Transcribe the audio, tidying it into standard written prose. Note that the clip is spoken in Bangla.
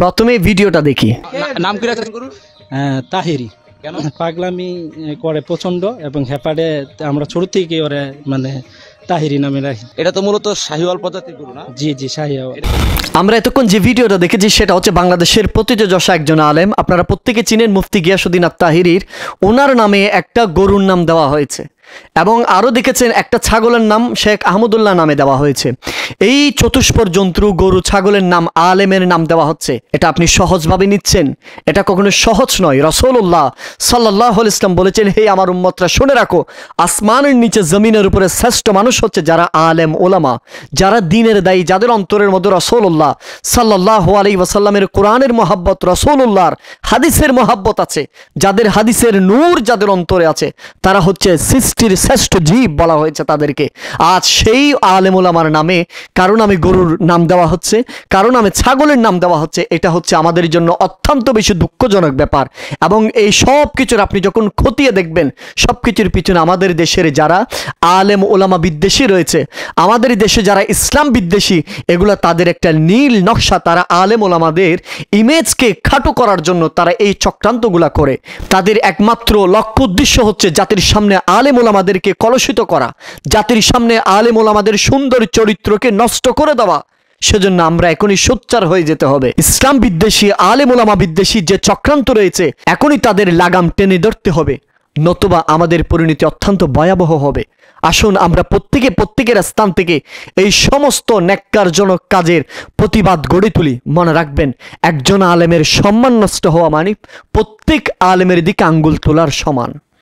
প্রথমে ভিডিওটা দেখি। নাম কি রাখছেন গুরু? তাহিরি। কেন? পাগলামি করে প্রচন্ড এবং হেপাডে আমরা ছোট থেকে ওরে মানে তাহিরি নামে রাখি। এটা তো মূলত শাহিওয়াল প্রজাতির গরু না? জি জি শাহিওয়াল। আমরা এতক্ষণ যে ভিডিওটা দেখেছি সেটা হচ্ছে বাংলাদেশের প্রথিতযশা একজন আলেম, আপনারা প্রত্যেকে চিনেন, মুফতি গিয়াসউদ্দিন আত-তাহিরির। ওনার নামে একটা গরুর নাম দেওয়া হয়েছে এবং আরও দেখেছেন একটা ছাগলের নাম শেখ আহমদুল্লাহ নামে দেওয়া হয়েছে। এই চতুষ্পদ জন্তু গরু ছাগলের নাম আলেমের নাম দেওয়া হচ্ছে, এটা আপনি সহজভাবে নিচ্ছেন? এটা কখনো সহজ নয়। রাসূলুল্লাহ সাল্লাল্লাহু আলাইহি ওয়াসাল্লাম বলেছেন, হে আমার উম্মতরা শুনে রাখো, আসমানের নিচে জমিনের উপরে শ্রেষ্ঠ মানুষ হচ্ছে যারা আলেম ওলামা, যারা দ্বীনের দায়ী, যাদের অন্তরের মধ্যে রাসূলুল্লাহ সাল্লাল্লাহু আলাইহি ওয়াসাল্লামের কোরআনের মহব্বত, রাসূলুল্লাহর হাদিসের মহব্বত আছে, যাদের হাদিসের নূর যাদের অন্তরে আছে, তারা হচ্ছে সৃষ্টির শ্রেষ্ঠ জীব বলা হয়েছে তাদেরকে। আজ সেই আলেম ওলামার নামে কারো নামে গরুর নাম দেওয়া হচ্ছে, কারো নামে ছাগলের নাম দেওয়া হচ্ছে। এটা হচ্ছে আমাদের জন্য অত্যন্ত বেশি দুঃখজনক ব্যাপার। এবং এই সব কিছুর আপনি যখন খতিয়ে দেখবেন, সব কিছুর পিছনে আমাদের দেশের যারা আলেম ওলামা বিদ্বেষী রয়েছে, আমাদের দেশে যারা ইসলাম বিদ্বেষী, এগুলো তাদের একটা নীল নকশা। তারা আলেম ওলামাদের ইমেজকে খাটো করার জন্য তারা এই চক্রান্তগুলা করে। তাদের একমাত্র লক্ষ্য উদ্দেশ্য হচ্ছে জাতির সামনে আলেম ওলামাদেরকে কলুষিত করা, জাতির সামনে আলেম ওলামাদের সুন্দর চরিত্রকে নষ্ট করে দেওয়া। সেজন্য আমরা এখনই সোচ্চার হয়ে যেতে হবে। ইসলাম বিদ্বেষী, আলেম ওলামা বিদ্বেষী যে চক্রান্ত রয়েছে, এখনই তাদের লাগাম টেনে ধরতে হবে, নতুবা আমাদের পরিণতি অত্যন্ত ভয়াবহ হবে। আসুন আমরা প্রত্যেকের স্থান থেকে এই সমস্ত ন্যাক্কারজনক কাজের প্রতিবাদ গড়ে তুলি। মনে রাখবেন, একজন আলেমের সম্মান নষ্ট হওয়া মানে প্রত্যেক আলেমের দিকে আঙ্গুল তোলার সমান।